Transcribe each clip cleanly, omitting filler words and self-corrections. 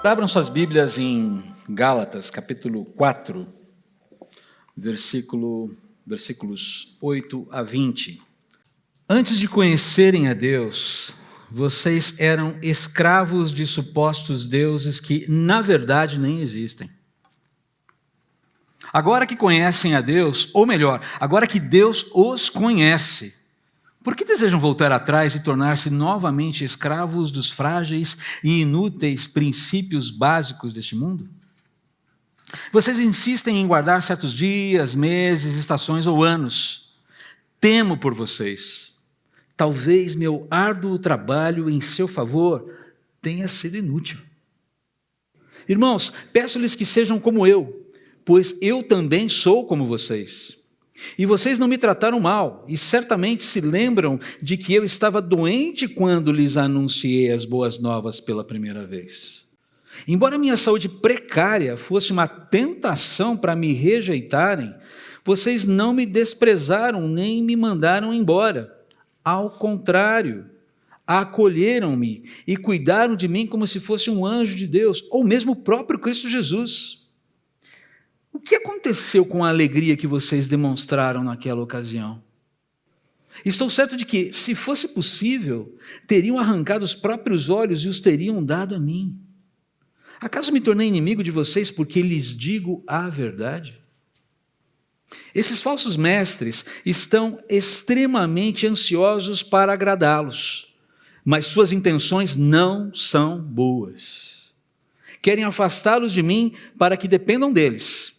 Abram suas Bíblias em Gálatas, capítulo 4, versículos 8 a 20. Antes de conhecerem a Deus, vocês eram escravos de supostos deuses que, na verdade, nem existem. Agora que conhecem a Deus, ou melhor, agora que Deus os conhece, por que desejam voltar atrás e tornar-se novamente escravos dos frágeis e inúteis princípios básicos deste mundo? Vocês insistem em guardar certos dias, meses, estações ou anos. Temo por vocês. Talvez meu árduo trabalho em seu favor tenha sido inútil. Irmãos, peço-lhes que sejam como eu, pois eu também sou como vocês. E vocês não me trataram mal, e certamente se lembram de que eu estava doente quando lhes anunciei as boas novas pela primeira vez. Embora minha saúde precária fosse uma tentação para me rejeitarem, vocês não me desprezaram nem me mandaram embora. Ao contrário, acolheram-me e cuidaram de mim como se fosse um anjo de Deus, ou mesmo o próprio Cristo Jesus. O que aconteceu com a alegria que vocês demonstraram naquela ocasião? Estou certo de que, se fosse possível, teriam arrancado os próprios olhos e os teriam dado a mim. Acaso me tornei inimigo de vocês porque lhes digo a verdade? Esses falsos mestres estão extremamente ansiosos para agradá-los, mas suas intenções não são boas. Querem afastá-los de mim para que dependam deles.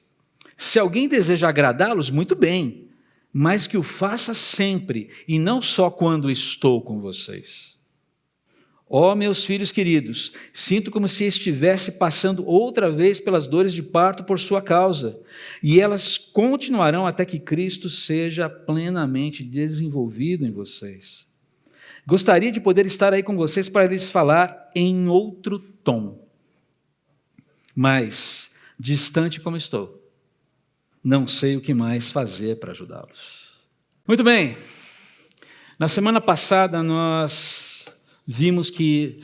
Se alguém deseja agradá-los, muito bem, mas que o faça sempre e não só quando estou com vocês. Ó, meus filhos queridos, sinto como se estivesse passando outra vez pelas dores de parto por sua causa, e elas continuarão até que Cristo seja plenamente desenvolvido em vocês. Gostaria de poder estar aí com vocês para lhes falar em outro tom, mas, distante como estou, não sei o que mais fazer para ajudá-los. Muito bem, na semana passada nós vimos que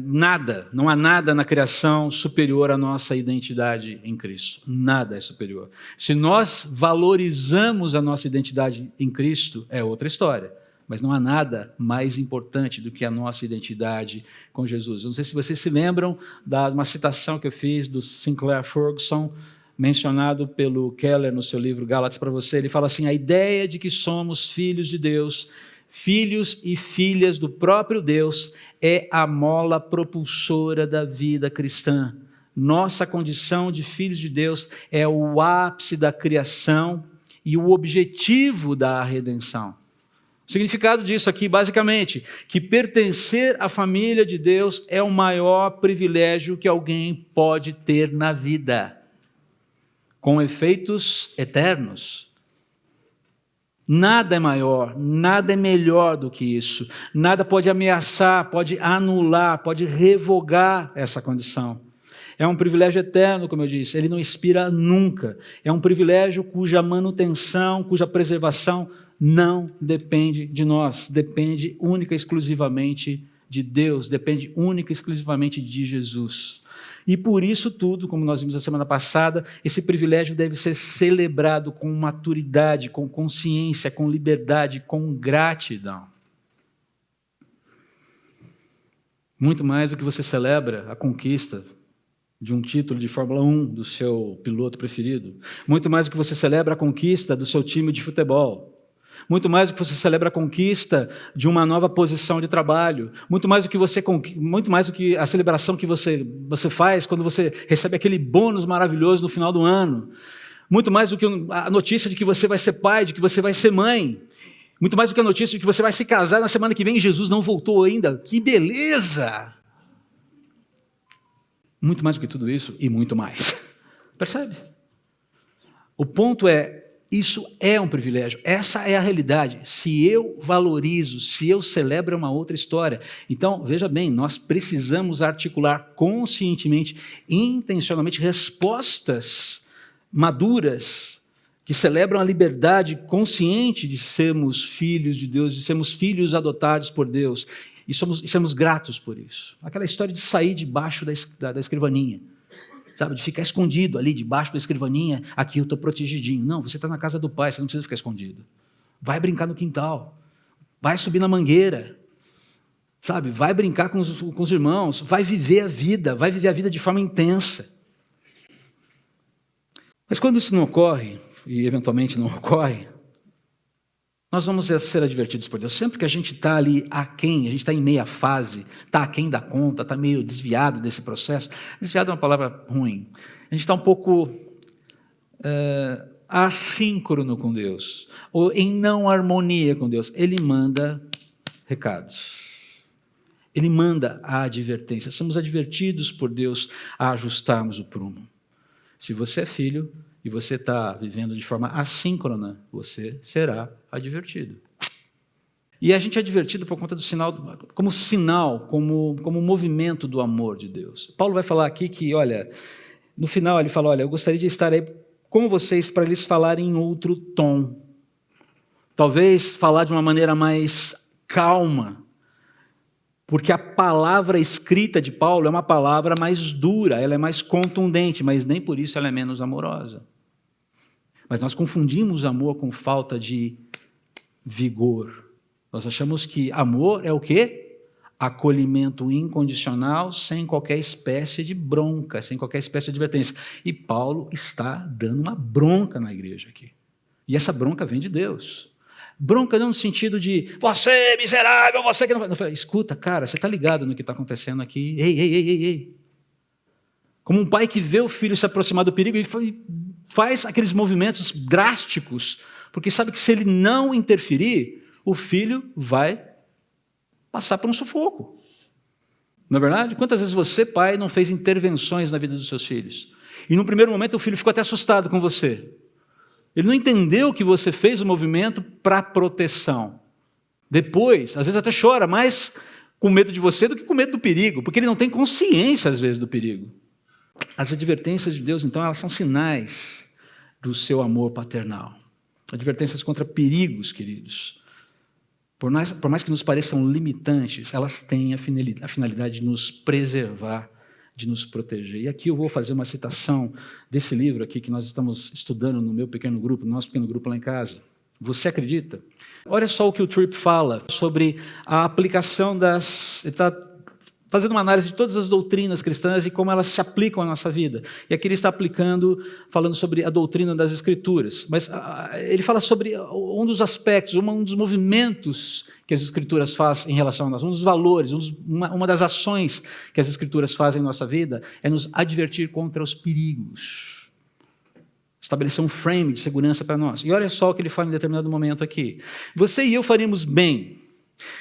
não há nada na criação superior à nossa identidade em Cristo. Nada é superior. Se nós valorizamos a nossa identidade em Cristo, é outra história. Mas não há nada mais importante do que a nossa identidade com Jesus. Eu não sei se vocês se lembram de uma citação que eu fiz do Sinclair Ferguson, mencionado pelo Keller no seu livro Gálatas para você. Ele fala assim: a ideia de que somos filhos de Deus, filhos e filhas do próprio Deus, é a mola propulsora da vida cristã. Nossa condição de filhos de Deus é o ápice da criação e o objetivo da redenção. O significado disso aqui, basicamente, que pertencer à família de Deus é o maior privilégio que alguém pode ter na vida, com efeitos eternos. Nada é maior, nada é melhor do que isso. Nada pode ameaçar, pode anular, pode revogar essa condição. É um privilégio eterno, como eu disse, ele não expira nunca. É um privilégio cuja manutenção, cuja preservação não depende de nós, depende única e exclusivamente de Deus, depende única e exclusivamente de Jesus. E por isso tudo, como nós vimos na semana passada, esse privilégio deve ser celebrado com maturidade, com consciência, com liberdade, com gratidão. Muito mais do que você celebra a conquista de um título de Fórmula 1 do seu piloto preferido, muito mais do que você celebra a conquista do seu time de futebol, muito mais do que você celebra a conquista de uma nova posição de trabalho, muito mais do que a celebração que você faz quando você recebe aquele bônus maravilhoso no final do ano, muito mais do que a notícia de que você vai ser pai, de que você vai ser mãe, muito mais do que a notícia de que você vai se casar na semana que vem e Jesus não voltou ainda. Que beleza! Muito mais do que tudo isso e muito mais. Percebe? O ponto é, isso é um privilégio, essa é a realidade. Se eu valorizo, se eu celebro, é uma outra história. Então, veja bem, nós precisamos articular conscientemente, intencionalmente, respostas maduras, que celebram a liberdade consciente de sermos filhos de Deus, de sermos filhos adotados por Deus. e somos gratos por isso. Aquela história de sair debaixo da escrivaninha, sabe, de ficar escondido ali debaixo da escrivaninha, aqui eu estou protegidinho. Não, você está na casa do Pai, você não precisa ficar escondido. Vai brincar no quintal, vai subir na mangueira, sabe, vai brincar com os irmãos, vai viver a vida de forma intensa. Mas quando isso não ocorre, e eventualmente não ocorre, nós vamos ser advertidos por Deus. Sempre que a gente está ali aquém, a gente está em meia fase, está aquém da conta, está meio desviado desse processo. Desviado é uma palavra ruim. A gente está um pouco assíncrono com Deus, ou em não harmonia com Deus. Ele manda recados. Ele manda a advertência. Somos advertidos por Deus a ajustarmos o prumo. Se você é filho e você está vivendo de forma assíncrona, você será advertido. E a gente é advertido por conta do sinal, como movimento do amor de Deus. Paulo vai falar aqui que, olha, no final ele fala, olha, eu gostaria de estar aí com vocês para lhes falar em outro tom. Talvez falar de uma maneira mais calma, porque a palavra escrita de Paulo é uma palavra mais dura, ela é mais contundente, mas nem por isso ela é menos amorosa. Mas nós confundimos amor com falta de vigor. Nós achamos que amor é o quê? Acolhimento incondicional, sem qualquer espécie de bronca, sem qualquer espécie de advertência. E Paulo está dando uma bronca na igreja aqui. E essa bronca vem de Deus. Bronca não no sentido de, você miserável, você que não... Não, escuta, cara, você está ligado no que está acontecendo aqui? Ei. Como um pai que vê o filho se aproximar do perigo e faz aqueles movimentos drásticos, porque sabe que se ele não interferir, o filho vai passar por um sufoco. Não é verdade? Quantas vezes você, pai, não fez intervenções na vida dos seus filhos? E no primeiro momento o filho ficou até assustado com você. Ele não entendeu que você fez o movimento para proteção. Depois, às vezes até chora, mais com medo de você do que com medo do perigo, porque ele não tem consciência, às vezes, do perigo. As advertências de Deus, então, elas são sinais do seu amor paternal. Advertências contra perigos, queridos. Por mais que nos pareçam limitantes, elas têm a finalidade de nos preservar, de nos proteger. E aqui eu vou fazer uma citação desse livro aqui que nós estamos estudando no meu pequeno grupo, no nosso pequeno grupo lá em casa. Você acredita? Olha só o que o Tripp fala sobre a aplicação das... Ele está fazendo uma análise de todas as doutrinas cristãs e como elas se aplicam à nossa vida. E aqui ele está falando sobre a doutrina das Escrituras. Mas ele fala sobre um dos aspectos, um dos movimentos que as Escrituras fazem em relação a nós, um dos valores, uma das ações que as Escrituras fazem em nossa vida é nos advertir contra os perigos. Estabelecer um frame de segurança para nós. E olha só o que ele fala em determinado momento aqui. Você e eu faríamos bem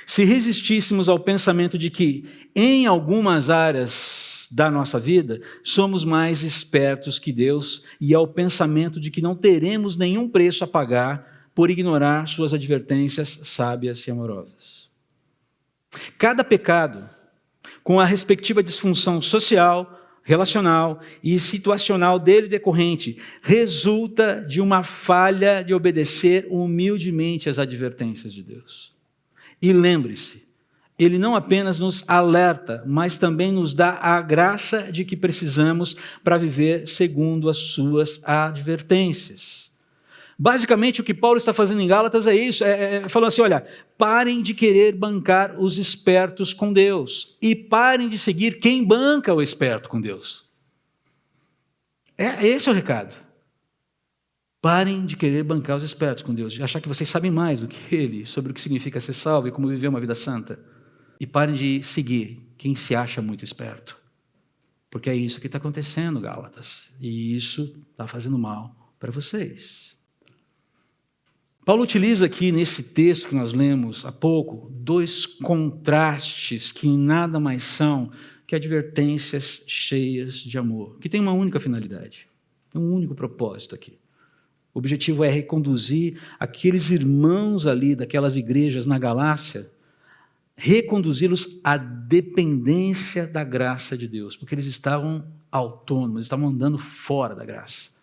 se resistíssemos ao pensamento de que, em algumas áreas da nossa vida, somos mais espertos que Deus e ao pensamento de que não teremos nenhum preço a pagar por ignorar suas advertências sábias e amorosas. Cada pecado, com a respectiva disfunção social, relacional e situacional dele decorrente, resulta de uma falha de obedecer humildemente às advertências de Deus. E lembre-se, ele não apenas nos alerta, mas também nos dá a graça de que precisamos para viver segundo as suas advertências. Basicamente, o que Paulo está fazendo em Gálatas é isso, falando assim, olha, parem de querer bancar os espertos com Deus e parem de seguir quem banca o esperto com Deus. Esse é o recado. Parem de querer bancar os espertos com Deus, de achar que vocês sabem mais do que Ele sobre o que significa ser salvo e como viver uma vida santa. E parem de seguir quem se acha muito esperto. Porque é isso que está acontecendo, Gálatas. E isso está fazendo mal para vocês. Paulo utiliza aqui nesse texto que nós lemos há pouco, dois contrastes que nada mais são que advertências cheias de amor, que tem uma única finalidade, um único propósito aqui. O objetivo é reconduzir aqueles irmãos ali daquelas igrejas na Galácia, reconduzi-los à dependência da graça de Deus, porque eles estavam autônomos, estavam andando fora da graça.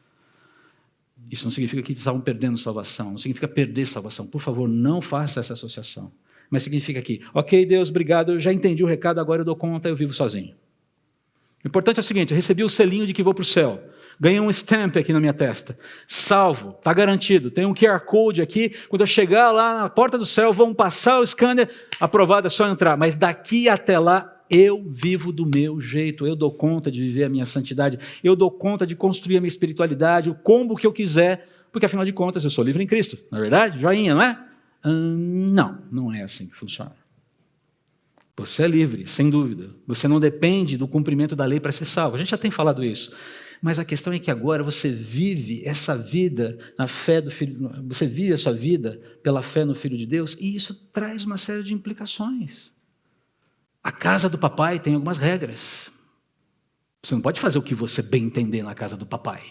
Isso não significa que eles estavam perdendo salvação, não significa perder salvação. Por favor, não faça essa associação. mas significa aqui, ok, Deus, obrigado, eu já entendi o recado, agora eu dou conta, eu vivo sozinho. O importante é o seguinte, eu recebi o selinho de que vou para o céu, ganhei um stamp aqui na minha testa, salvo, está garantido, tem um QR Code aqui, quando eu chegar lá na porta do céu, vão passar o scanner, aprovado, é só entrar, mas daqui até lá, eu vivo do meu jeito, eu dou conta de viver a minha santidade, eu dou conta de construir a minha espiritualidade, o combo que eu quiser, porque afinal de contas eu sou livre em Cristo, não é verdade? Joinha, não é? Não, não é assim que funciona. Você é livre, sem dúvida. Você não depende do cumprimento da lei para ser salvo. A gente já tem falado isso. Mas a questão é que agora você vive essa vida na fé do Filho, você vive a sua vida pela fé no Filho de Deus, e isso traz uma série de implicações. A casa do papai tem algumas regras. Você não pode fazer o que você bem entender na casa do papai.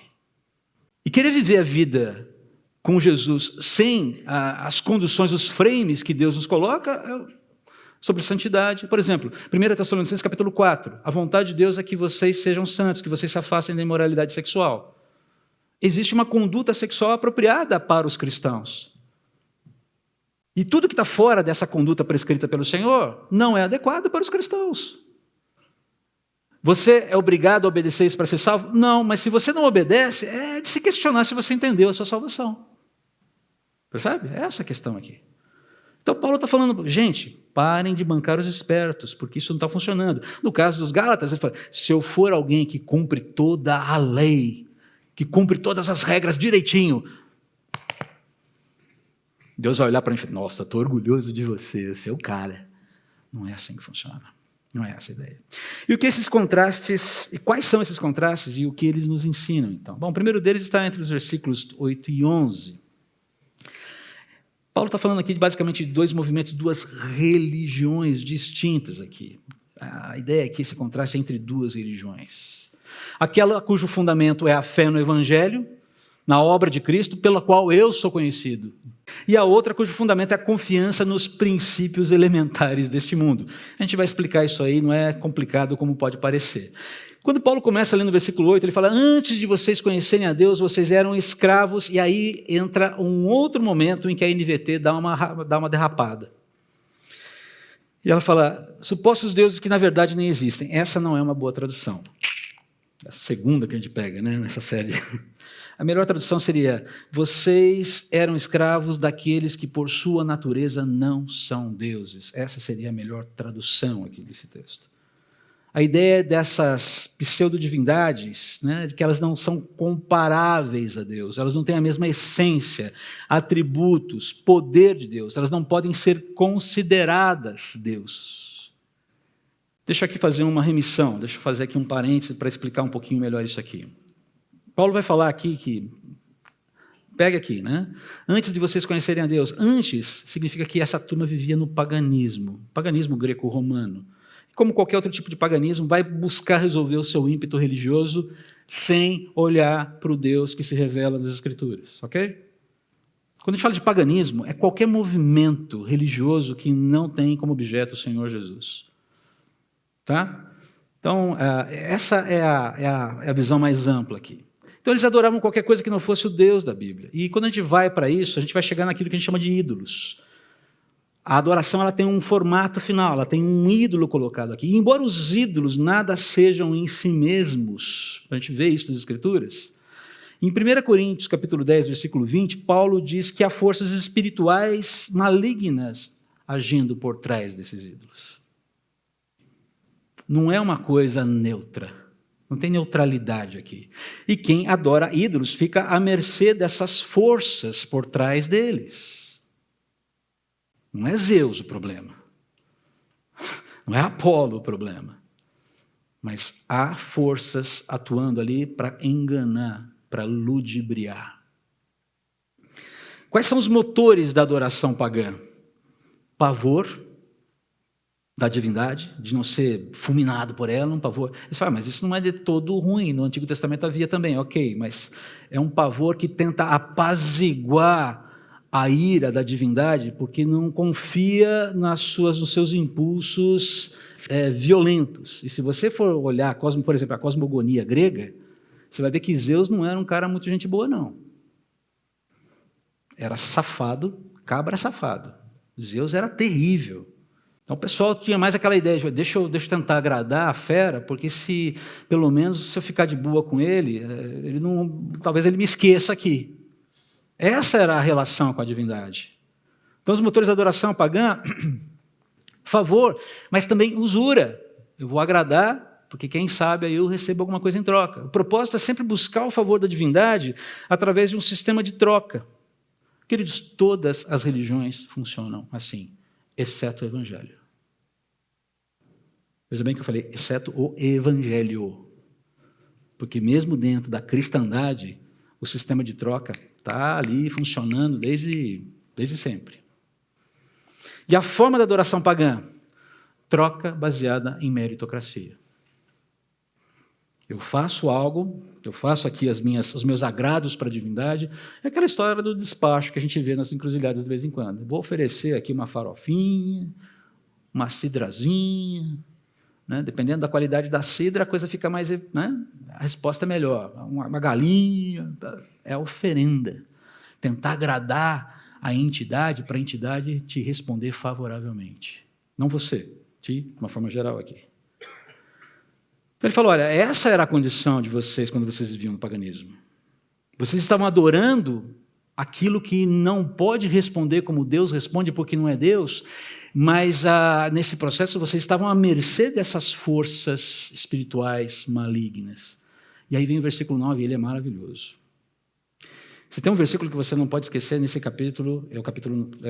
E querer viver a vida com Jesus sem as condições, os frames que Deus nos coloca sobre santidade. Por exemplo, 1 Tessalonicenses capítulo 4, a vontade de Deus é que vocês sejam santos, que vocês se afastem da imoralidade sexual. Existe uma conduta sexual apropriada para os cristãos. E tudo que está fora dessa conduta prescrita pelo Senhor não é adequado para os cristãos. Você é obrigado a obedecer isso para ser salvo? Não, mas se você não obedece, é de se questionar se você entendeu a sua salvação. Percebe? É essa a questão aqui. Então Paulo está falando, gente, parem de bancar os espertos, porque isso não está funcionando. No caso dos Gálatas, ele fala, se eu for alguém que cumpre toda a lei, que cumpre todas as regras direitinho, Deus vai olhar para mim e falar, nossa, estou orgulhoso de você é o cara. Não é assim que funciona. Não é essa a ideia. E o que esses contrastes, e quais são esses contrastes e o que eles nos ensinam, então? Bom, o primeiro deles está entre os versículos 8 e 11. Paulo está falando aqui basicamente de dois movimentos, duas religiões distintas aqui. A ideia é que esse contraste é entre duas religiões. Aquela cujo fundamento é a fé no Evangelho, na obra de Cristo, pela qual eu sou conhecido. E a outra cujo fundamento é a confiança nos princípios elementares deste mundo. A gente vai explicar isso aí, não é complicado como pode parecer. Quando Paulo começa ali no versículo 8, ele fala, antes de vocês conhecerem a Deus, vocês eram escravos, e aí entra um outro momento em que a NVT dá uma derrapada. E ela fala, supostos deuses que na verdade nem existem. Essa não é uma boa tradução. A segunda que a gente pega, né, nessa série. A melhor tradução seria, vocês eram escravos daqueles que por sua natureza não são deuses. Essa seria a melhor tradução aqui desse texto. A ideia dessas pseudodivindades, né, de que elas não são comparáveis a Deus, elas não têm a mesma essência, atributos, poder de Deus, elas não podem ser consideradas Deus. Deixa eu aqui fazer uma remissão, deixa eu fazer aqui um parêntese para explicar um pouquinho melhor isso aqui. Paulo vai falar aqui que, pega aqui, né? Antes de vocês conhecerem a Deus, antes significa que essa turma vivia no paganismo greco-romano. Como qualquer outro tipo de paganismo, vai buscar resolver o seu ímpeto religioso sem olhar para o Deus que se revela nas Escrituras, ok? Quando a gente fala de paganismo, é qualquer movimento religioso que não tem como objeto o Senhor Jesus. Tá? Então, essa é a visão mais ampla aqui. Então, eles adoravam qualquer coisa que não fosse o Deus da Bíblia. E quando a gente vai para isso, a gente vai chegar naquilo que a gente chama de ídolos. A adoração ela tem um formato final, ela tem um ídolo colocado aqui. E, embora os ídolos nada sejam em si mesmos, a gente vê isso nas Escrituras, em 1 Coríntios, capítulo 10, versículo 20, Paulo diz que há forças espirituais malignas agindo por trás desses ídolos. Não é uma coisa neutra. Não tem neutralidade aqui. E quem adora ídolos fica à mercê dessas forças por trás deles. Não é Zeus o problema. Não é Apolo o problema. Mas há forças atuando ali para enganar, para ludibriar. Quais são os motores da adoração pagã? Pavor da divindade, de não ser fulminado por ela, um pavor. Você fala, mas isso não é de todo ruim, no Antigo Testamento havia também, ok, mas é um pavor que tenta apaziguar a ira da divindade, porque não confia nos seus impulsos violentos. E se você for olhar, por exemplo, a cosmogonia grega, você vai ver que Zeus não era um cara muito gente boa, não. Era safado, cabra safado. Zeus era terrível. Então o pessoal tinha mais aquela ideia de deixa eu tentar agradar a fera, porque se pelo menos se eu ficar de boa com ele, talvez ele me esqueça aqui. Essa era a relação com a divindade. Então os motores de adoração pagã, favor, mas também usura. Eu vou agradar, porque quem sabe aí eu recebo alguma coisa em troca. O propósito é sempre buscar o favor da divindade através de um sistema de troca. Queridos, todas as religiões funcionam assim, exceto o Evangelho. Veja bem que eu falei, exceto o Evangelho. Porque mesmo dentro da cristandade, o sistema de troca está ali funcionando desde sempre. E a forma da adoração pagã? Troca baseada em meritocracia. Eu faço algo, eu faço aqui os meus agrados para a divindade, é aquela história do despacho que a gente vê nas encruzilhadas de vez em quando. Vou oferecer aqui uma farofinha, uma cidrazinha, né? Dependendo da qualidade da cidra, a coisa fica mais, né? A resposta é melhor. Uma galinha, é a oferenda. Tentar agradar a entidade, para a entidade te responder favoravelmente. Não você, de uma forma geral aqui. Então ele falou, olha, essa era a condição de vocês quando vocês viviam no paganismo. Vocês estavam adorando aquilo que não pode responder como Deus responde, porque não é Deus, mas nesse processo vocês estavam à mercê dessas forças espirituais malignas. E aí vem o versículo 9, ele é maravilhoso. Se tem um versículo que você não pode esquecer nesse capítulo, é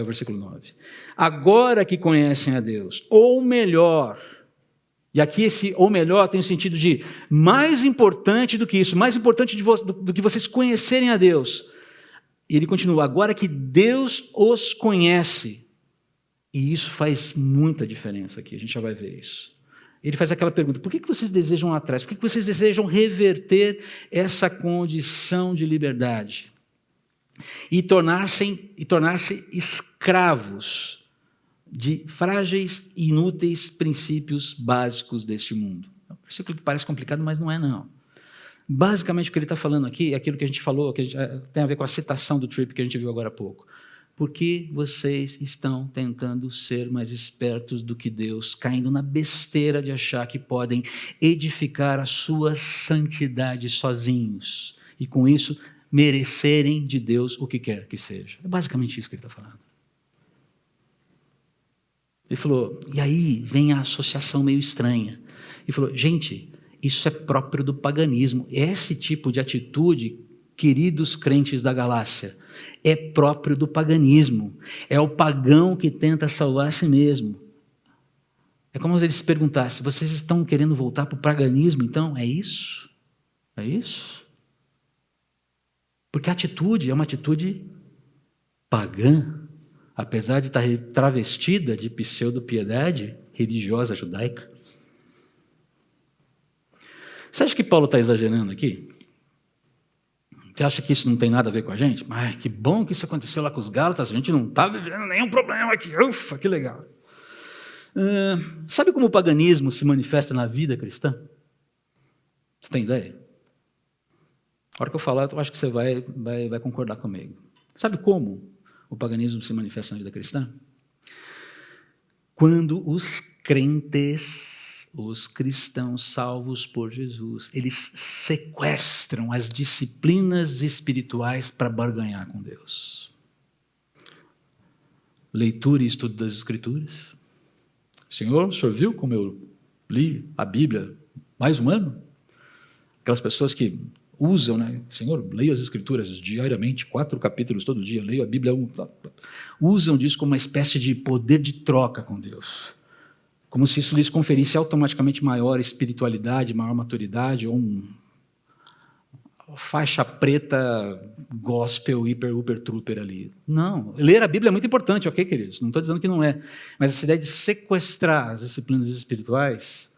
o versículo 9. Agora que conhecem a Deus, ou melhor, e aqui esse ou melhor tem o sentido de mais importante do que isso, mais importante do que vocês conhecerem a Deus. E ele continua, agora que Deus os conhece, e isso faz muita diferença aqui, a gente já vai ver isso. Ele faz aquela pergunta, por que vocês desejam atrás? Por que vocês desejam reverter essa condição de liberdade? E tornar-se escravos de frágeis e inúteis princípios básicos deste mundo. É um versículo que parece complicado, mas não é não. Basicamente o que ele está falando aqui é aquilo que a gente falou, que tem a ver com a citação do Tripp que a gente viu agora há pouco. Por que vocês estão tentando ser mais espertos do que Deus, caindo na besteira de achar que podem edificar a sua santidade sozinhos e com isso merecerem de Deus o que quer que seja? É basicamente isso que ele está falando. Ele falou, e aí vem a associação meio estranha. Ele falou, gente, isso é próprio do paganismo. Esse tipo de atitude, queridos crentes da Galácia, é próprio do paganismo. É o pagão que tenta salvar a si mesmo. É como se eles se perguntassem, vocês estão querendo voltar para o paganismo, então? É isso? É isso? Porque a atitude é uma atitude pagã. Apesar de estar travestida de pseudo-piedade religiosa judaica. Você acha que Paulo está exagerando aqui? Você acha que isso não tem nada a ver com a gente? Mas que bom que isso aconteceu lá com os Gálatas, a gente não está vivendo nenhum problema aqui. Ufa, que legal. Sabe como o paganismo se manifesta na vida cristã? Você tem ideia? A hora que eu falar, eu acho que você vai concordar comigo. Sabe como o paganismo se manifesta na vida cristã? Quando os crentes, os cristãos salvos por Jesus, eles sequestram as disciplinas espirituais para barganhar com Deus. Leitura e estudo das Escrituras. Senhor, o senhor viu como eu li a Bíblia mais um ano? Aquelas pessoas que usam, né? Senhor, leio as Escrituras diariamente, 4 capítulos todo dia, leio a Bíblia, usam disso como uma espécie de poder de troca com Deus. Como se isso lhes conferisse automaticamente maior espiritualidade, maior maturidade, ou faixa preta gospel, hiper trooper ali. Não, ler a Bíblia é muito importante, ok, queridos? Não estou dizendo que não é. Mas essa ideia de sequestrar as disciplinas espirituais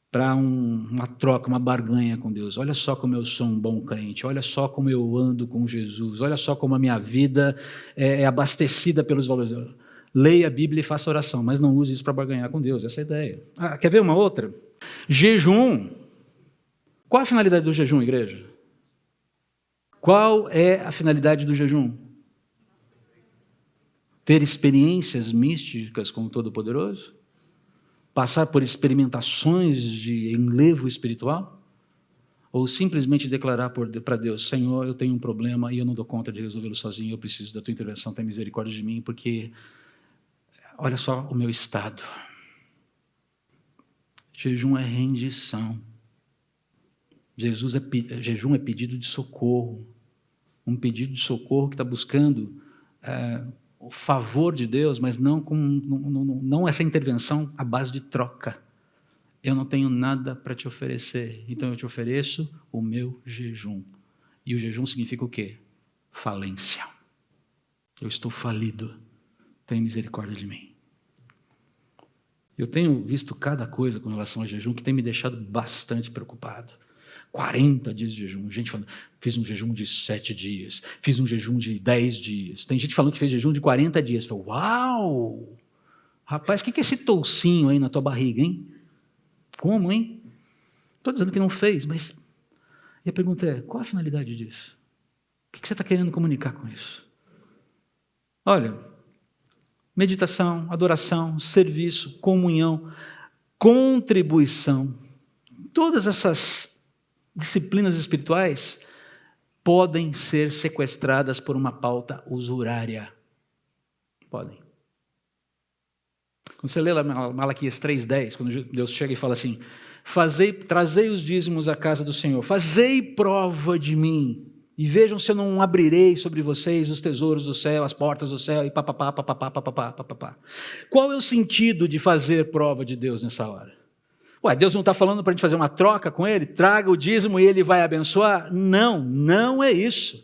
para uma troca, uma barganha com Deus. Olha só como eu sou um bom crente, olha só como eu ando com Jesus, olha só como a minha vida é abastecida pelos valores. Leia a Bíblia e faça oração, mas não use isso para barganhar com Deus, essa é a ideia. Quer ver uma outra? Jejum. Qual a finalidade do jejum, igreja? Qual é a finalidade do jejum? Ter experiências místicas com o Todo-Poderoso? Passar por experimentações de enlevo espiritual? Ou simplesmente declarar para Deus: Senhor, eu tenho um problema e eu não dou conta de resolvê-lo sozinho, eu preciso da tua intervenção, tenha misericórdia de mim, porque olha só o meu estado. Jejum é rendição. Jejum é pedido de socorro. Um pedido de socorro que está buscando o favor de Deus, mas não essa intervenção à base de troca. Eu não tenho nada para te oferecer, então eu te ofereço o meu jejum. E o jejum significa o quê? Falência. Eu estou falido, tenha misericórdia de mim. Eu tenho visto cada coisa com relação ao jejum que tem me deixado bastante preocupado. 40 dias de jejum, gente falando, fiz um jejum de 7 dias, fiz um jejum de 10 dias, tem gente falando que fez jejum de 40 dias. Eu falo, uau! Rapaz, o que é esse toucinho aí na tua barriga, hein? Como, hein? Estou dizendo que não fez, mas... E a pergunta é, qual a finalidade disso? O que você está querendo comunicar com isso? Olha, meditação, adoração, serviço, comunhão, contribuição, todas essas disciplinas espirituais podem ser sequestradas por uma pauta usurária. Podem. Quando você lê lá Malaquias 3,10, quando Deus chega e fala assim, trazei os dízimos à casa do Senhor, fazei prova de mim, e vejam se eu não abrirei sobre vocês os tesouros do céu, as portas do céu, e papapá, papapá, papapá, papapá. Qual é o sentido de fazer prova de Deus nessa hora? Ué, Deus não está falando para a gente fazer uma troca com Ele? Traga o dízimo e Ele vai abençoar? Não, não é isso.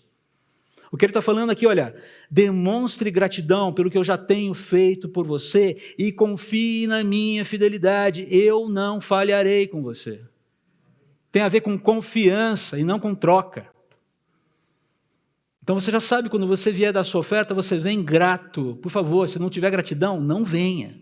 O que Ele está falando aqui, olha, demonstre gratidão pelo que eu já tenho feito por você e confie na minha fidelidade, eu não falharei com você. Tem a ver com confiança e não com troca. Então você já sabe, quando você vier dar sua oferta, você vem grato. Por favor, se não tiver gratidão, não venha.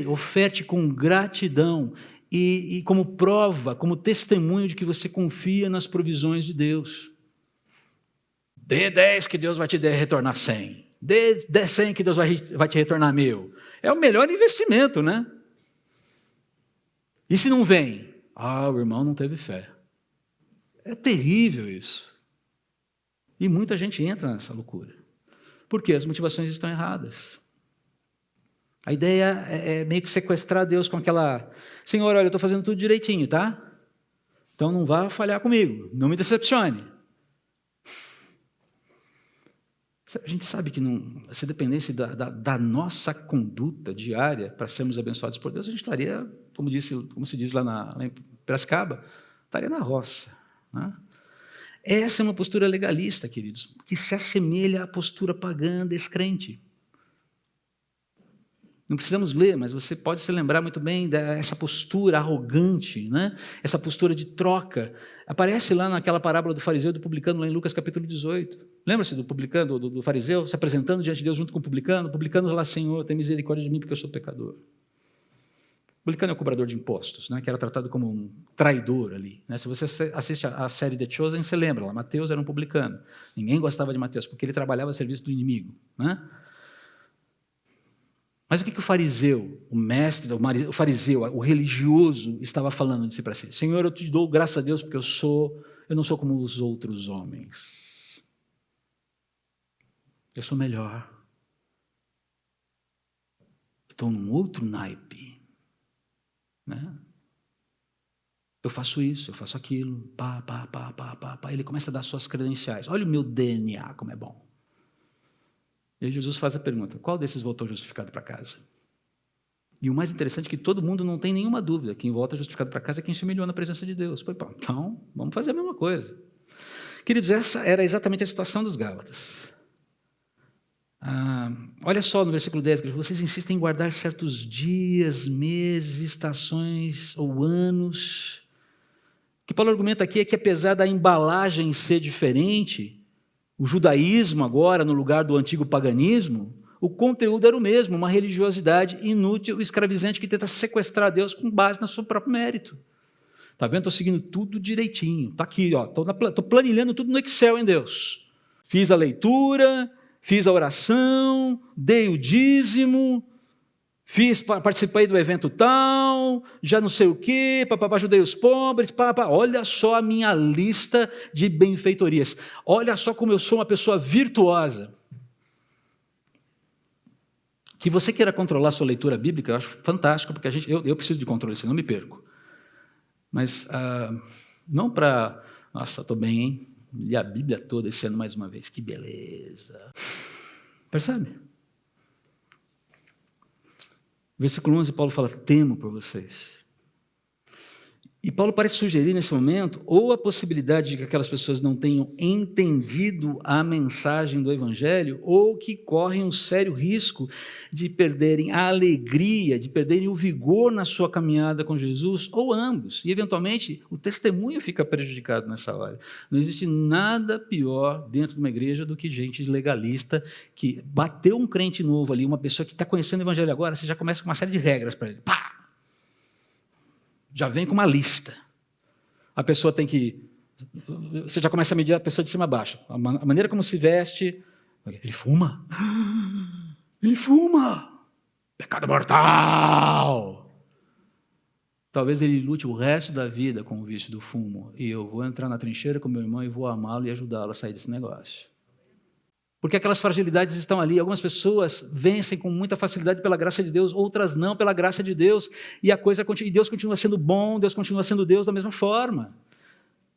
Oferte com gratidão e como prova, como testemunho de que você confia nas provisões de Deus. Dê 10 que Deus vai te retornar 100. Dê 100 que Deus vai te retornar 1000. É o melhor investimento, né? E se não vem? O irmão não teve fé. É terrível isso. E muita gente entra nessa loucura. Porque as motivações estão erradas. A ideia é meio que sequestrar Deus com aquela... Senhor, olha, eu estou fazendo tudo direitinho, tá? Então não vá falhar comigo, não me decepcione. A gente sabe que se dependesse da nossa conduta diária para sermos abençoados por Deus, a gente estaria, como se diz lá em Piracicaba, estaria na roça. Né? Essa é uma postura legalista, queridos, que se assemelha à postura pagã descrente. Não precisamos ler, mas você pode se lembrar muito bem dessa postura arrogante, né? Essa postura de troca. Aparece lá naquela parábola do fariseu e do publicano, lá em Lucas capítulo 18. Lembra-se do publicano, do fariseu, se apresentando diante de Deus junto com o publicano? O publicano lá, Senhor, tem misericórdia de mim porque eu sou pecador. O publicano é o cobrador de impostos, né? Que era tratado como um traidor ali. Né? Se você assiste a série The Chosen, você lembra, lá, Mateus era um publicano. Ninguém gostava de Mateus, porque ele trabalhava a serviço do inimigo. Né? Mas o que o fariseu, o mestre, o fariseu, o religioso, estava falando de si para si? Senhor, eu te dou graças a Deus porque eu não sou como os outros homens. Eu sou melhor. Eu estou num outro naipe. Né? Eu faço isso, eu faço aquilo. Pá. Ele começa a dar suas credenciais. Olha o meu DNA, como é bom. E aí Jesus faz a pergunta, qual desses voltou justificado para casa? E o mais interessante é que todo mundo não tem nenhuma dúvida, quem volta justificado para casa é quem se humilhou na presença de Deus. Então, vamos fazer a mesma coisa. Queridos, essa era exatamente a situação dos Gálatas. Olha só no versículo 10, vocês insistem em guardar certos dias, meses, estações ou anos. O que Paulo argumenta aqui é que apesar da embalagem ser diferente, o judaísmo agora, no lugar do antigo paganismo, o conteúdo era o mesmo, uma religiosidade inútil, escravizante, que tenta sequestrar Deus com base no seu próprio mérito. Está vendo? Estou seguindo tudo direitinho. Está aqui, estou planilhando tudo no Excel, hein, Deus? Fiz a leitura, fiz a oração, dei o dízimo, participei do evento tal, já não sei o quê, ajudei os pobres, olha só a minha lista de benfeitorias. Olha só como eu sou uma pessoa virtuosa. Que você queira controlar a sua leitura bíblica, eu acho fantástico, porque eu preciso de controle, senão me perco. Mas não para, nossa, estou bem, hein? Li a Bíblia toda esse ano mais uma vez, que beleza. Percebe? Versículo 11, Paulo fala, temo por vocês. E Paulo parece sugerir nesse momento, ou a possibilidade de que aquelas pessoas não tenham entendido a mensagem do Evangelho, ou que correm um sério risco de perderem a alegria, de perderem o vigor na sua caminhada com Jesus, ou ambos. E, eventualmente, o testemunho fica prejudicado nessa hora. Não existe nada pior dentro de uma igreja do que gente legalista que bateu um crente novo ali, uma pessoa que está conhecendo o Evangelho agora, você já começa com uma série de regras para ele. Pá! Já vem com uma lista. A pessoa tem que... Você já começa a medir a pessoa de cima a baixo. A maneira como se veste. Ele fuma. Ele fuma. Pecado mortal. Talvez ele lute o resto da vida com o vício do fumo. E eu vou entrar na trincheira com meu irmão e vou amá-lo e ajudá-lo a sair desse negócio. Porque aquelas fragilidades estão ali. Algumas pessoas vencem com muita facilidade pela graça de Deus, outras não pela graça de Deus. E Deus continua sendo bom, Deus continua sendo Deus da mesma forma.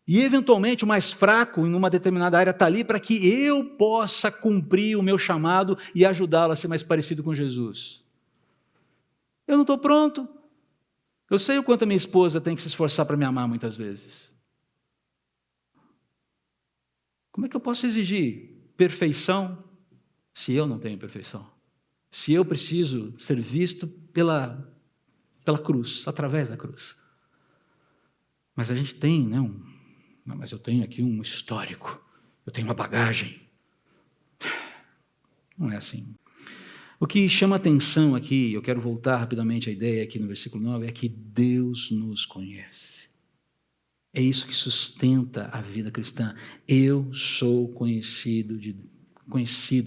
E, eventualmente, o mais fraco em uma determinada área está ali para que eu possa cumprir o meu chamado e ajudá-lo a ser mais parecido com Jesus. Eu não estou pronto. Eu sei o quanto a minha esposa tem que se esforçar para me amar muitas vezes. Como é que eu posso exigir perfeição se eu não tenho perfeição? Se eu preciso ser visto pela cruz, através da cruz. Mas a gente tem, né, mas eu tenho aqui um histórico, eu tenho uma bagagem. Não é assim. O que chama atenção aqui, eu quero voltar rapidamente à ideia aqui no versículo 9, é que Deus nos conhece. É isso que sustenta a vida cristã. Eu sou conhecido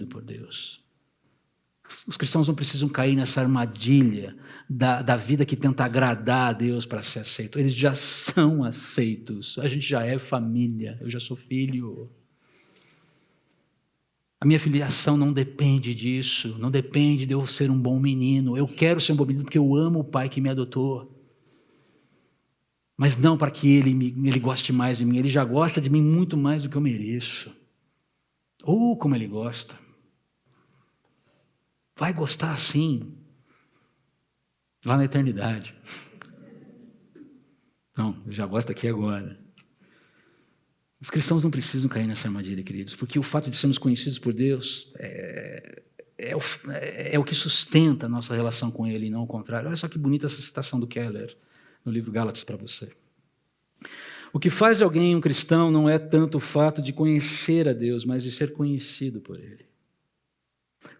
por Deus. Os cristãos não precisam cair nessa armadilha da vida que tenta agradar a Deus para ser aceito. Eles já são aceitos. A gente já é família. Eu já sou filho. A minha filiação não depende disso. Não depende de eu ser um bom menino. Eu quero ser um bom menino porque eu amo o pai que me adotou. Mas não para que ele goste mais de mim. Ele já gosta de mim muito mais do que eu mereço. Como ele gosta. Vai gostar assim, lá na eternidade. Não, já gosta aqui agora. Os cristãos não precisam cair nessa armadilha, queridos, porque o fato de sermos conhecidos por Deus é o que sustenta a nossa relação com Ele, e não o contrário. Olha só que bonita essa citação do Keller, no livro Gálatas para você. O que faz de alguém um cristão não é tanto o fato de conhecer a Deus, mas de ser conhecido por Ele.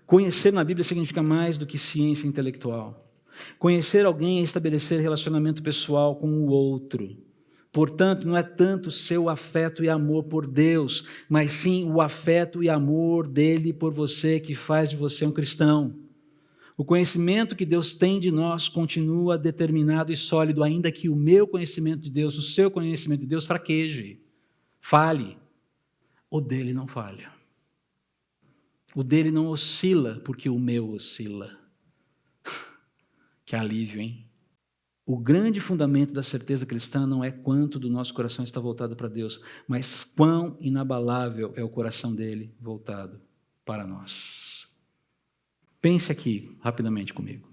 Conhecer na Bíblia significa mais do que ciência intelectual. Conhecer alguém é estabelecer relacionamento pessoal com o outro. Portanto, não é tanto seu afeto e amor por Deus, mas sim o afeto e amor dele por você que faz de você um cristão. O conhecimento que Deus tem de nós continua determinado e sólido, ainda que o meu conhecimento de Deus, o seu conhecimento de Deus fraqueje, falhe. O dele não falha. O dele não oscila, porque o meu oscila. Que alívio, hein? O grande fundamento da certeza cristã não é quanto do nosso coração está voltado para Deus, mas quão inabalável é o coração dele voltado para nós. Pense aqui, rapidamente comigo.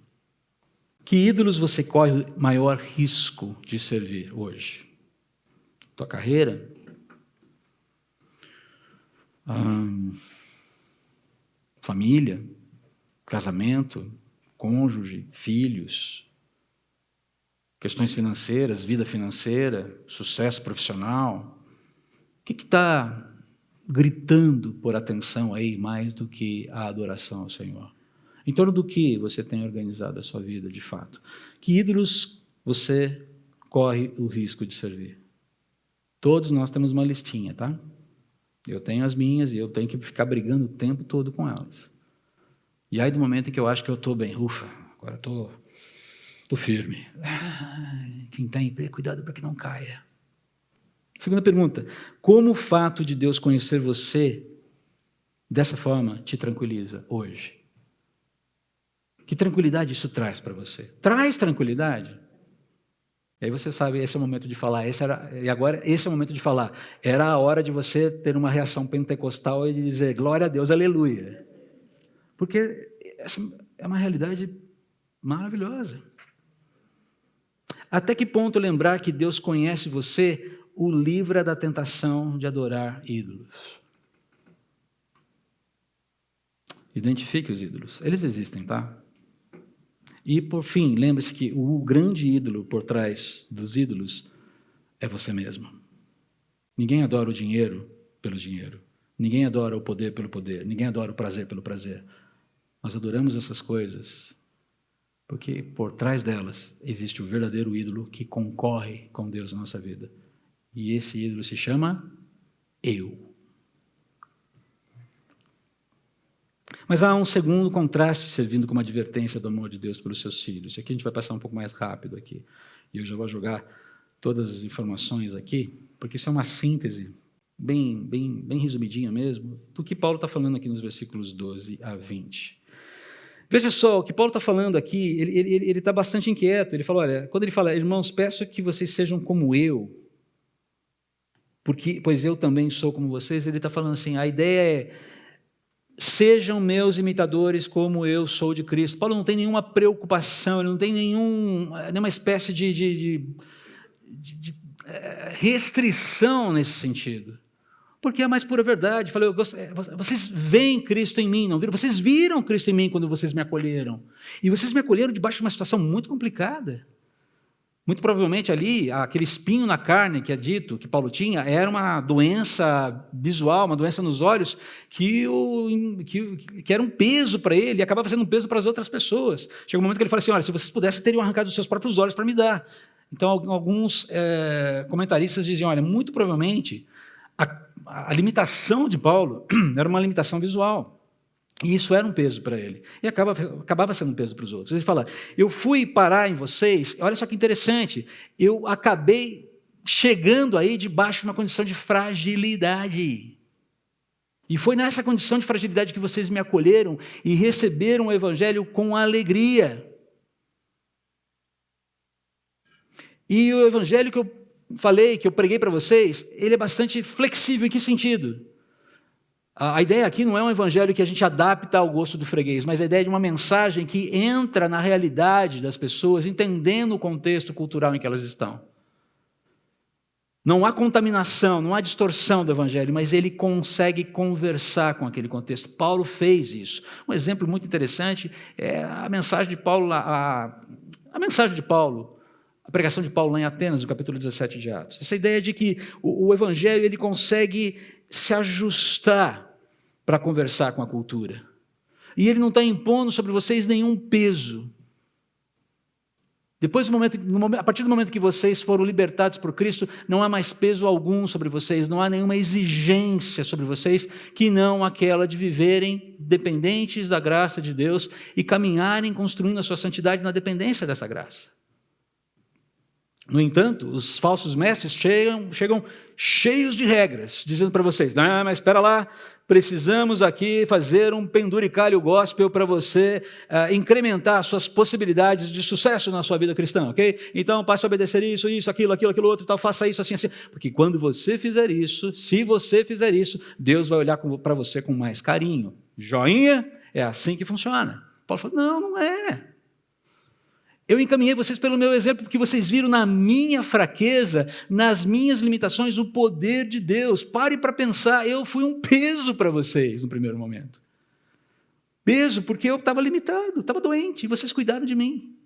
Que ídolos você corre o maior risco de servir hoje? Tua carreira? Família, casamento, cônjuge, filhos, questões financeiras, vida financeira, sucesso profissional. O que está gritando por atenção aí mais do que a adoração ao Senhor? Em torno do que você tem organizado a sua vida de fato? Que ídolos você corre o risco de servir? Todos nós temos uma listinha, tá? Eu tenho as minhas e eu tenho que ficar brigando o tempo todo com elas. E aí do momento em que eu acho que eu estou bem, ufa, agora estou firme. Quem está em pé, cuidado para que não caia. Segunda pergunta, como o fato de Deus conhecer você dessa forma te tranquiliza hoje? Que tranquilidade isso traz para você? Traz tranquilidade? E aí você sabe, esse é o momento de falar, esse é o momento de falar. Era a hora de você ter uma reação pentecostal e dizer, glória a Deus, aleluia. Porque essa é uma realidade maravilhosa. Até que ponto lembrar que Deus conhece você o livra da tentação de adorar ídolos? Identifique os ídolos. Eles existem, tá? E, por fim, lembre-se que o grande ídolo por trás dos ídolos é você mesmo. Ninguém adora o dinheiro pelo dinheiro. Ninguém adora o poder pelo poder. Ninguém adora o prazer pelo prazer. Nós adoramos essas coisas porque por trás delas existe o verdadeiro ídolo que concorre com Deus na nossa vida. E esse ídolo se chama eu. Mas há um segundo contraste servindo como advertência do amor de Deus pelos seus filhos. E aqui a gente vai passar um pouco mais rápido aqui. E eu já vou jogar todas as informações aqui, porque isso é uma síntese bem resumidinha mesmo, do que Paulo está falando aqui nos versículos 12 a 20. Veja só, o que Paulo está falando aqui, ele está bastante inquieto. Ele fala, olha, quando ele fala, irmãos, peço que vocês sejam como eu, pois eu também sou como vocês, ele está falando assim, a ideia é, sejam meus imitadores como eu sou de Cristo. Paulo não tem nenhuma preocupação, ele não tem nenhuma espécie de restrição nesse sentido. Porque é a mais pura verdade. Falei, vocês veem Cristo em mim, não viram? Vocês viram Cristo em mim quando vocês me acolheram. E vocês me acolheram debaixo de uma situação muito complicada. Muito provavelmente ali, aquele espinho na carne que é dito, que Paulo tinha, era uma doença visual, uma doença nos olhos, que era um peso para ele, e acabava sendo um peso para as outras pessoas. Chega um momento que ele fala assim, olha, se vocês pudessem, teriam arrancado os seus próprios olhos para me dar. Então, alguns comentaristas diziam, olha, muito provavelmente, a limitação de Paulo era uma limitação visual. E isso era um peso para ele. E acabava sendo um peso para os outros. Ele fala, eu fui parar em vocês, olha só que interessante, eu acabei chegando aí debaixo de uma condição de fragilidade. E foi nessa condição de fragilidade que vocês me acolheram e receberam o Evangelho com alegria. E o Evangelho que eu falei, que eu preguei para vocês, ele é bastante flexível. Em que sentido? A ideia aqui não é um evangelho que a gente adapta ao gosto do freguês, mas a ideia de uma mensagem que entra na realidade das pessoas, entendendo o contexto cultural em que elas estão. Não há contaminação, não há distorção do evangelho, mas ele consegue conversar com aquele contexto. Paulo fez isso. Um exemplo muito interessante é a mensagem de Paulo, a mensagem de Paulo, a pregação de Paulo lá em Atenas, no capítulo 17 de Atos. Essa ideia de que o evangelho ele consegue se ajustar para conversar com a cultura. E ele não está impondo sobre vocês nenhum peso. A partir do momento que vocês foram libertados por Cristo, não há mais peso algum sobre vocês, não há nenhuma exigência sobre vocês que não aquela de viverem dependentes da graça de Deus e caminharem construindo a sua santidade na dependência dessa graça. No entanto, os falsos mestres chegam cheios de regras, dizendo para vocês, não, mas espera lá, precisamos aqui fazer um penduricalho gospel para você incrementar suas possibilidades de sucesso na sua vida cristã, ok? Então, passe a obedecer isso, aquilo outro, tal, faça isso, assim. Porque quando você fizer isso, se você fizer isso, Deus vai olhar para você com mais carinho. Joinha, é assim que funciona. Paulo falou, não é. Eu encaminhei vocês pelo meu exemplo, porque vocês viram na minha fraqueza, nas minhas limitações, o poder de Deus. Pare para pensar, eu fui um peso para vocês no primeiro momento. Peso porque eu estava limitado, estava doente, e vocês cuidaram de mim.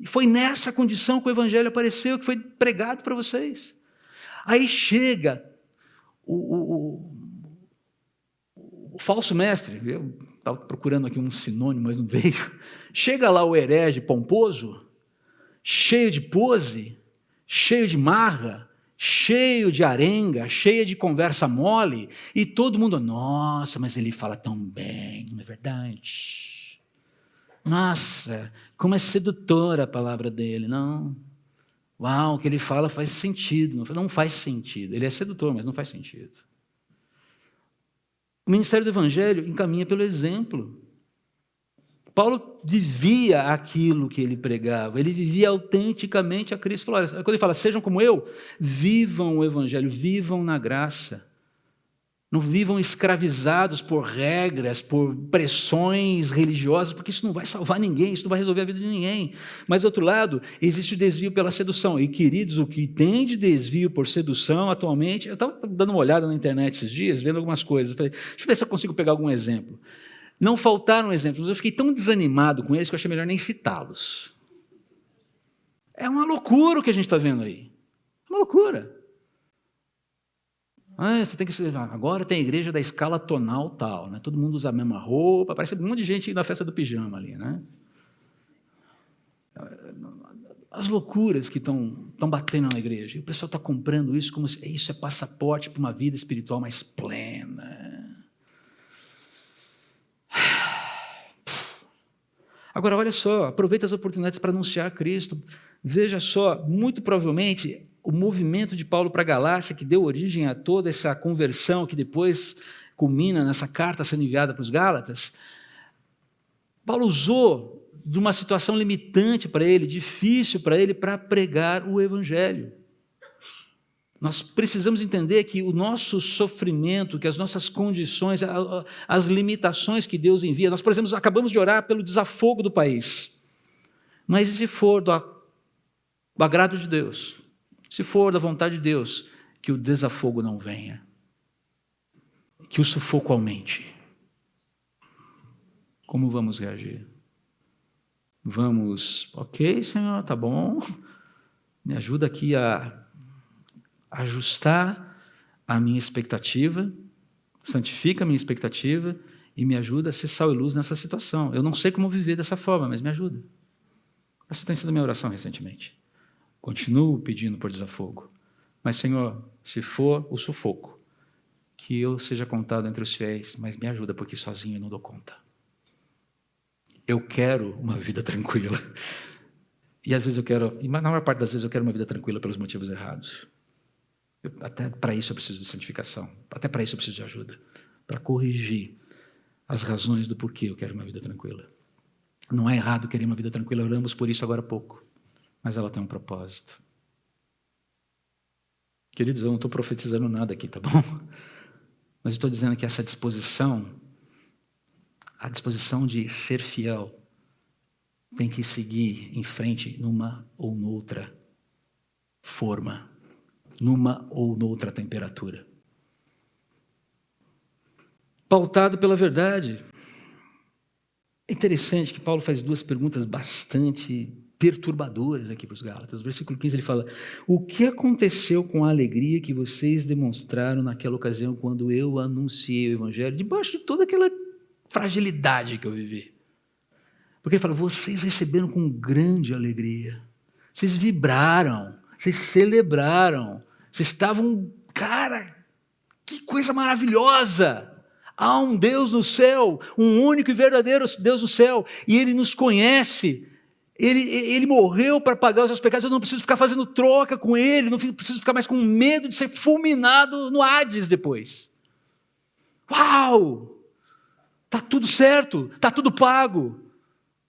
E foi nessa condição que o Evangelho apareceu, que foi pregado para vocês. Aí chega o falso mestre, eu estava procurando aqui um sinônimo, mas não veio. Chega lá o herege pomposo, cheio de pose, cheio de marra, cheio de arenga, cheia de conversa mole, e todo mundo, nossa, mas ele fala tão bem, não é verdade? Nossa, como é sedutora a palavra dele, não? Uau, o que ele fala faz sentido. Não faz sentido. Ele é sedutor, mas não faz sentido. O ministério do Evangelho encaminha pelo exemplo. Paulo vivia aquilo que ele pregava, ele vivia autenticamente a Cristo. Quando ele fala, sejam como eu, vivam o Evangelho, vivam na graça. Não vivam escravizados por regras, por pressões religiosas, porque isso não vai salvar ninguém, isso não vai resolver a vida de ninguém. Mas, do outro lado, existe o desvio pela sedução. E, queridos, o que tem de desvio por sedução atualmente... Eu estava dando uma olhada na internet esses dias, vendo algumas coisas. Falei, deixa eu ver se eu consigo pegar algum exemplo. Não faltaram exemplos, mas eu fiquei tão desanimado com eles que eu achei melhor nem citá-los. É uma loucura o que a gente está vendo aí. É uma loucura. Você tem que ser, agora tem a igreja da escala tonal tal, né? Todo mundo usa a mesma roupa, parece um monte de gente na festa do pijama ali, né? As loucuras que estão batendo na igreja, e o pessoal está comprando isso como se isso é passaporte para uma vida espiritual mais plena. Agora, olha só, aproveita as oportunidades para anunciar Cristo. Veja só, muito provavelmente o movimento de Paulo para a Galácia, que deu origem a toda essa conversão, que depois culmina nessa carta sendo enviada para os Gálatas, Paulo usou de uma situação limitante para ele, difícil para ele, para pregar o Evangelho. Nós precisamos entender que o nosso sofrimento, que as nossas condições, as limitações que Deus envia, nós, por exemplo, acabamos de orar pelo desafogo do país. Mas e se for do agrado de Deus? Se for da vontade de Deus, que o desafogo não venha, que o sufoco aumente. Como vamos reagir? Vamos, ok, Senhor, tá bom, me ajuda aqui a ajustar a minha expectativa, santifica a minha expectativa e me ajuda a ser sal e luz nessa situação. Eu não sei como viver dessa forma, mas me ajuda. Essa tem sido a minha oração recentemente. Continuo pedindo por desafogo. Mas, Senhor, se for o sufoco, que eu seja contado entre os fiéis, mas me ajuda, porque sozinho eu não dou conta. Eu quero uma vida tranquila. E às vezes eu quero, e na maior parte das vezes eu quero uma vida tranquila pelos motivos errados. Até para isso eu preciso de santificação. Até para isso eu preciso de ajuda. Para corrigir as razões do porquê eu quero uma vida tranquila. Não é errado querer uma vida tranquila, oramos por isso agora há pouco. Mas ela tem um propósito. Queridos, eu não estou profetizando nada aqui, tá bom? Mas estou dizendo que essa disposição, a disposição de ser fiel, tem que seguir em frente numa ou noutra forma, numa ou noutra temperatura. Pautado pela verdade. É interessante que Paulo faz duas perguntas bastante perturbadoras aqui para os Gálatas. No versículo 15 ele fala, o que aconteceu com a alegria que vocês demonstraram naquela ocasião quando eu anunciei o Evangelho, debaixo de toda aquela fragilidade que eu vivi? Porque ele fala, vocês receberam com grande alegria, vocês vibraram, vocês celebraram, vocês estavam, cara, que coisa maravilhosa! Há um Deus no céu, um único e verdadeiro Deus no céu, e Ele nos conhece. Ele morreu para pagar os seus pecados, eu não preciso ficar fazendo troca com Ele, não preciso ficar mais com medo de ser fulminado no Hades depois. Uau! Está tudo certo, está tudo pago.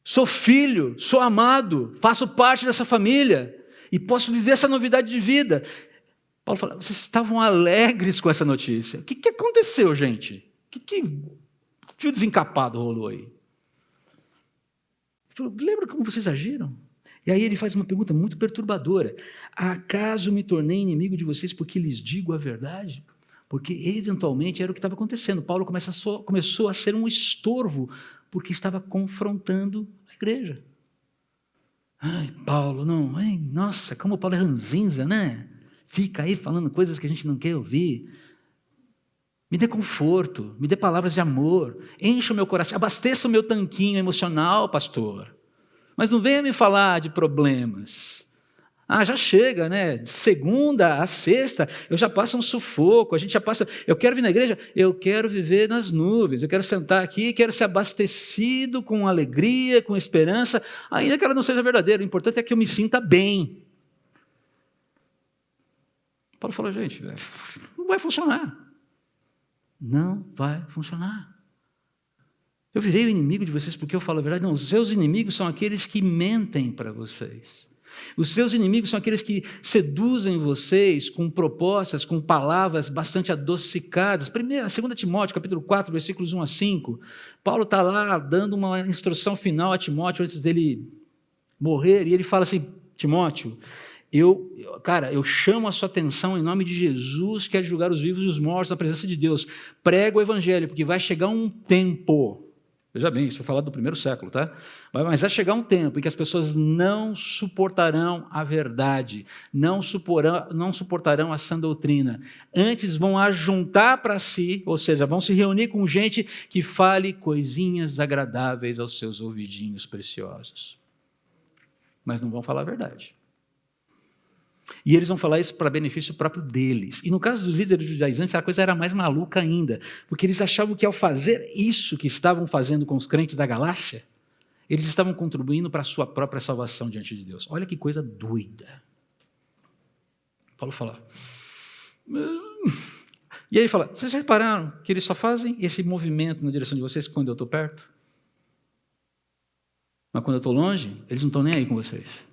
Sou filho, sou amado, faço parte dessa família e posso viver essa novidade de vida. Paulo fala, vocês estavam alegres com essa notícia. O que aconteceu, gente? Que fio desencapado rolou aí? Ele falou, lembra como vocês agiram? E aí ele faz uma pergunta muito perturbadora. Acaso me tornei inimigo de vocês porque lhes digo a verdade? Porque eventualmente era o que estava acontecendo. Paulo começou a ser um estorvo porque estava confrontando a igreja. Ai, Paulo, não, ai, nossa, como o Paulo é ranzinza, né? Fica aí falando coisas que a gente não quer ouvir. Me dê conforto, me dê palavras de amor, encha o meu coração, abasteça o meu tanquinho emocional, pastor. Mas não venha me falar de problemas. Ah, já chega, né? De segunda a sexta, eu já passo um sufoco, a gente já passa. Eu quero vir na igreja, eu quero viver nas nuvens, eu quero sentar aqui, quero ser abastecido com alegria, com esperança, ainda que ela não seja verdadeira, o importante é que eu me sinta bem. Paulo fala, gente, não vai funcionar. Não vai funcionar. Eu virei o inimigo de vocês porque eu falo a verdade? Não, os seus inimigos são aqueles que mentem para vocês. Os seus inimigos são aqueles que seduzem vocês com propostas, com palavras bastante adocicadas. 2 Timóteo, capítulo 4, versículos 1 a 5. Paulo está lá dando uma instrução final a Timóteo antes dele morrer, e ele fala assim, Timóteo, eu chamo a sua atenção em nome de Jesus, que é julgar os vivos e os mortos na presença de Deus. Prega o evangelho, porque vai chegar um tempo. Veja bem, isso foi falado no primeiro século, tá? Mas vai chegar um tempo em que as pessoas não suportarão a verdade, não suportarão a sã doutrina. Antes vão ajuntar para si, ou seja, vão se reunir com gente que fale coisinhas agradáveis aos seus ouvidinhos preciosos. Mas não vão falar a verdade. E eles vão falar isso para benefício próprio deles. E no caso dos líderes judaizantes, a coisa era mais maluca ainda, porque eles achavam que ao fazer isso que estavam fazendo com os crentes da Galácia, eles estavam contribuindo para a sua própria salvação diante de Deus. Olha que coisa doida. Paulo fala. E aí ele fala, vocês já repararam que eles só fazem esse movimento na direção de vocês quando eu estou perto? Mas quando eu estou longe, eles não estão nem aí com vocês.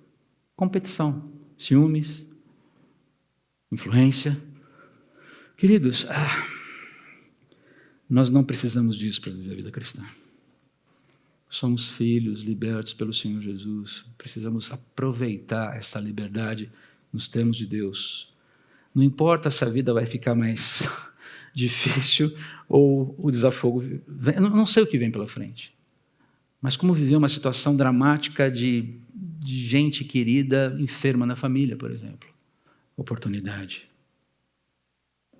Competição. Ciúmes, influência. Queridos, nós não precisamos disso para viver a vida cristã. Somos filhos libertos pelo Senhor Jesus. Precisamos aproveitar essa liberdade nos termos de Deus. Não importa se a vida vai ficar mais difícil ou o desafogo. Não sei o que vem pela frente. Mas como viver uma situação dramática de gente querida enferma na família, por exemplo. Oportunidade.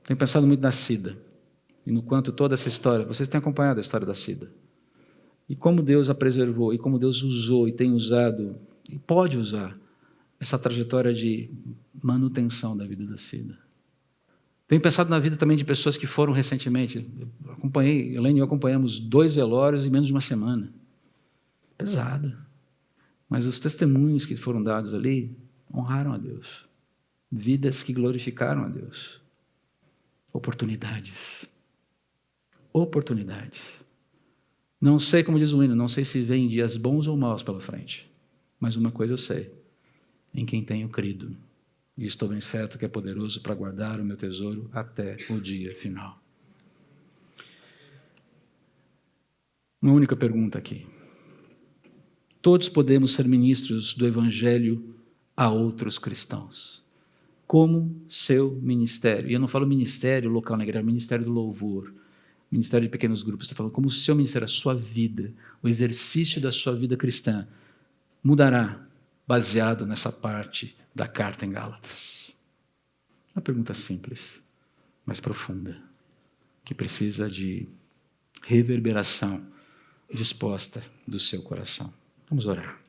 Tenho pensado muito na Cida. E no quanto toda essa história, vocês têm acompanhado a história da Cida. E como Deus a preservou, e como Deus usou e tem usado, e pode usar, essa trajetória de manutenção da vida da Cida. Tenho pensado na vida também de pessoas que foram recentemente. Helene e eu acompanhamos 2 velórios em menos de uma semana. Pesado. Mas os testemunhos que foram dados ali honraram a Deus. Vidas que glorificaram a Deus. Oportunidades. Oportunidades. Não sei, como diz o hino, não sei se vem dias bons ou maus pela frente. Mas uma coisa eu sei, em quem tenho crido. E estou bem certo que é poderoso para guardar o meu tesouro até o dia final. Uma única pergunta aqui. Todos podemos ser ministros do Evangelho a outros cristãos. Como seu ministério. E eu não falo ministério local na igreja, ministério do louvor, ministério de pequenos grupos. Estou falando como o seu ministério, a sua vida, o exercício da sua vida cristã mudará baseado nessa parte da carta em Gálatas. Uma pergunta simples, mas profunda, que precisa de reverberação disposta do seu coração. Vamos orar.